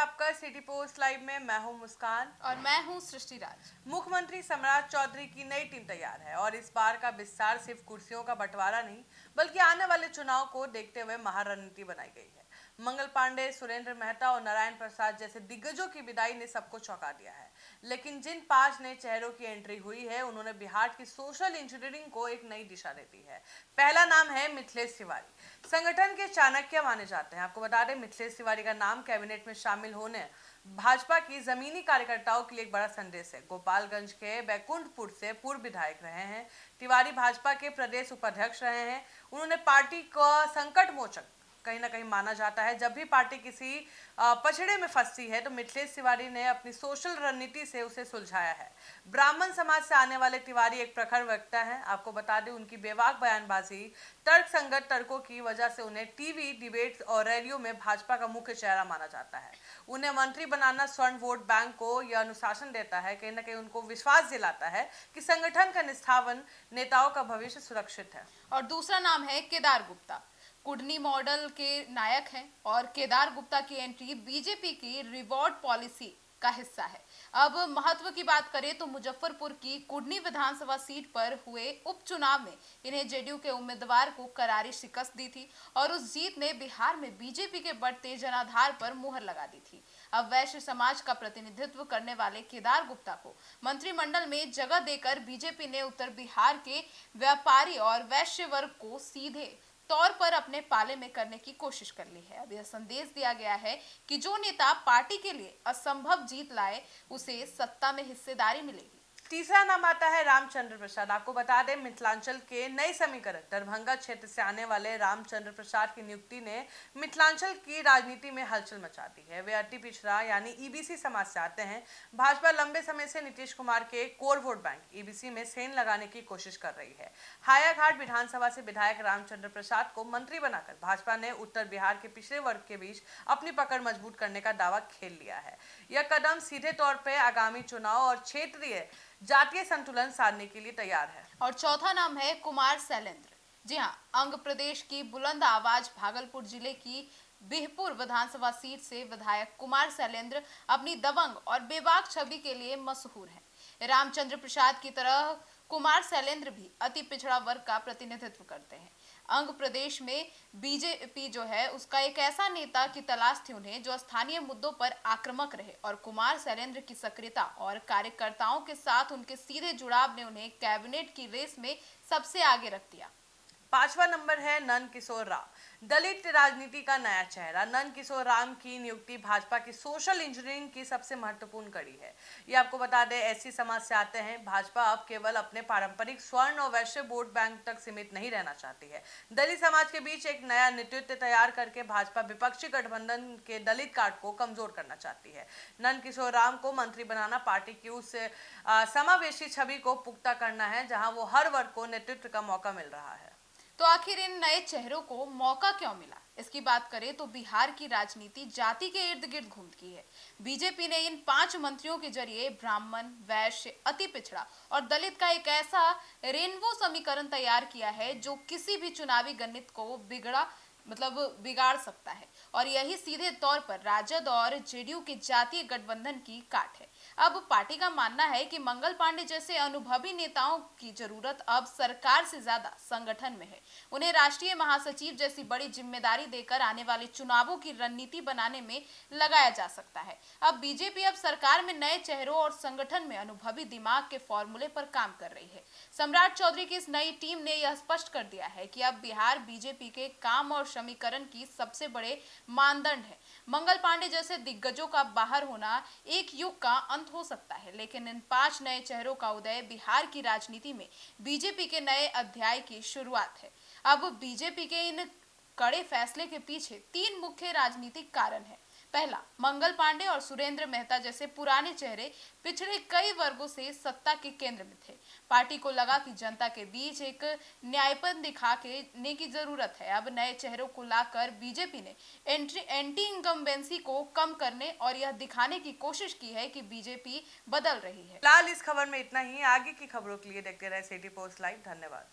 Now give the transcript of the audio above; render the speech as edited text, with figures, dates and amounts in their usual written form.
आपका city post live में। मैं हूं मुस्कान और मैं हूं सृष्टि राज। मुख्यमंत्री सम्राट चौधरी की नई टीम तैयार है और इस बार का विस्तार सिर्फ कुर्सियों का बंटवारा नहीं बल्कि आने वाले चुनाव को देखते हुए महारणनीति बनाई गई है। मंगल पांडे, सुरेंद्र मेहता और नारायण प्रसाद जैसे दिग्गजों की विदाई ने सबको चौंका दिया है, लेकिन जिन 5 नए चेहरों की एंट्री हुई है उन्होंने बिहार की सोशल इंजीनियरिंग को एक नई दिशा दे दी है। पहला नाम है मिथिलेश तिवारी। संगठन के चाणक्य माने जाते हैं। आपको बता दें, मिथिलेश तिवारी का नाम कैबिनेट में शामिल होने भाजपा की जमीनी कार्यकर्ताओं के लिए एक बड़ा संदेश है। गोपालगंज के बैकुंठपुर से पूर्व विधायक रहे हैं तिवारी, भाजपा के प्रदेश उपाध्यक्ष रहे हैं। उन्होंने पार्टी का संकट मोचक कहीं ना कहीं माना जाता है। जब भी पार्टी किसी पछड़े में फंसती है तो मिथिलेश तिवारी ने अपनी सोशल रणनीति से उसे सुलझाया है। ब्राह्मण समाज से आने वाले तिवारी एक प्रखर वक्ता है। आपको बता दें, उनकी बेबाक बयानबाजी, तर्क संगत तर्कों की वजह से उन्हें टीवी डिबेट्स और रैलियों में भाजपा का मुख्य चेहरा माना जाता है। उन्हें मंत्री बनाना स्वर्ण वोट बैंक को यह अनुशासन देता है, कहीं ना कहीं उनको विश्वास दिलाता है कि संगठन का निष्ठावान नेताओं का भविष्य सुरक्षित है। और दूसरा नाम है केदार गुप्ता। कुडनी मॉडल के नायक हैं और केदार गुप्ता की एंट्री बीजेपी की रिवॉर्ड पॉलिसी का हिस्सा है। अब महत्व की बात करें तो मुजफ्फरपुर की कुडनी विधानसभा सीट पर हुए उपचुनाव में इन्हें जेडीयू के उम्मीदवार को करारी शिकस्त दी थी और उस जीत ने बिहार में बीजेपी के बढ़ते जनाधार पर मुहर लगा दी थी। अब वैश्य समाज का प्रतिनिधित्व करने वाले केदार गुप्ता को मंत्रिमंडल में जगह देकर बीजेपी ने उत्तर बिहार के व्यापारी और वैश्य वर्ग को सीधे तौर पर अपने पाले में करने की कोशिश कर ली है। अब यह संदेश दिया गया है कि जो नेता पार्टी के लिए असंभव जीत लाए उसे सत्ता में हिस्सेदारी मिलेगी। तीसरा नाम आता है रामचंद्र प्रसाद। आपको बता दें, मिथिलांचल के नए समीकरण दरभंगा क्षेत्र से आने वाले रामचंद्र प्रसाद की नियुक्ति ने मिथिलांचल की राजनीति में हलचल मचा दी है। वे अति पिछड़ा यानी ईबीसी समाज से आते हैं। भाजपा लंबे समय से नीतीश कुमार के कोर वोट बैंक ईबीसी में सेंध लगाने की कोशिश कर रही है। हायाघाट विधानसभा से विधायक रामचंद्र प्रसाद को मंत्री बनाकर भाजपा ने उत्तर बिहार के पिछड़े वर्ग के बीच अपनी पकड़ मजबूत करने का दावा खेल लिया है। यह कदम सीधे तौर पर आगामी चुनाव और क्षेत्रीय जातीय संतुलन साधने के लिए तैयार है। और चौथा नाम है कुमार शैलेंद्र। जी हाँ, अंग प्रदेश की बुलंद आवाज भागलपुर जिले की बिहपुर विधानसभा सीट से विधायक कुमार शैलेंद्र अपनी दबंग और बेबाक छवि के लिए मशहूर हैं। रामचंद्र प्रसाद की तरह कुमार शैलेंद्र भी अति पिछड़ा वर्ग का प्रतिनिधित्व करते हैं। अंग प्रदेश में बीजेपी जो है उसका एक ऐसा नेता की तलाश थी उन्हें जो स्थानीय मुद्दों पर आक्रामक रहे और कुमार शैलेंद्र की सक्रियता और कार्यकर्ताओं के साथ उनके सीधे जुड़ाव ने उन्हें कैबिनेट की रेस में सबसे आगे रख दिया। पांचवा नंबर है नंद किशोर राम, दलित राजनीति का नया चेहरा। नंद किशोर राम की नियुक्ति भाजपा की सोशल इंजीनियरिंग की सबसे महत्वपूर्ण कड़ी है। ये आपको बता दें, ऐसी समाज से आते हैं। भाजपा अब केवल अपने पारंपरिक स्वर्ण और वैश्य वोट बैंक तक सीमित नहीं रहना चाहती है। दलित समाज के बीच एक नया नेतृत्व तैयार करके भाजपा विपक्षी गठबंधन के दलित कार्ड को कमजोर करना चाहती है। नंद किशोर राम को मंत्री बनाना पार्टी की उस समावेशी छवि को पुख्ता करना है जहां वो हर वर्ग को नेतृत्व का मौका मिल रहा है। तो आखिर इन नए चेहरों को मौका क्यों मिला? इसकी बात करें तो बिहार की राजनीति जाति के इर्द गिर्द घूमती है। बीजेपी ने इन 5 मंत्रियों के जरिए ब्राह्मण, वैश्य, अति पिछड़ा और दलित का एक ऐसा रेनबो समीकरण तैयार किया है जो किसी भी चुनावी गणित को बिगाड़ सकता है और यही सीधे तौर पर राजद और जेडीयू के जातीय गठबंधन की काट है। अब पार्टी का मानना है कि मंगल पांडे जैसे अनुभवी नेताओं की जरूरत अब सरकार से ज्यादा संगठन में है। उन्हें राष्ट्रीय महासचिव जैसी बड़ी जिम्मेदारी देकर आने वाले चुनावों की रणनीति बनाने में लगाया जा सकता है। अब बीजेपी अब सरकार में नए चेहरों और संगठन में अनुभवी दिमाग के फॉर्मूले पर काम कर रही है। सम्राट चौधरी की इस नई टीम ने यह स्पष्ट कर दिया है कि अब बिहार बीजेपी के काम और समीकरण की सबसे बड़े मानदंड है। मंगल पांडे जैसे दिग्गजों का बाहर होना एक युग का अंत हो सकता है, लेकिन इन 5 नए चेहरों का उदय बिहार की राजनीति में बीजेपी के नए अध्याय की शुरुआत है। अब बीजेपी के इन कड़े फैसले के पीछे 3 मुख्य राजनीतिक कारण हैं। पहला, मंगल पांडे और सुरेंद्र मेहता जैसे पुराने चेहरे पिछले कई वर्गों से सत्ता के केंद्र में थे। पार्टी को लगा कि जनता के बीच एक न्यायपन दिखाने की जरूरत है। अब नए चेहरों को लाकर बीजेपी ने एंटी इनकम्बेंसी को कम करने और यह दिखाने की कोशिश की है कि बीजेपी बदल रही है। फिलहाल इस खबर में इतना ही। आगे की खबरों के लिए देखते रहे सिटी पोस्ट लाइव। धन्यवाद।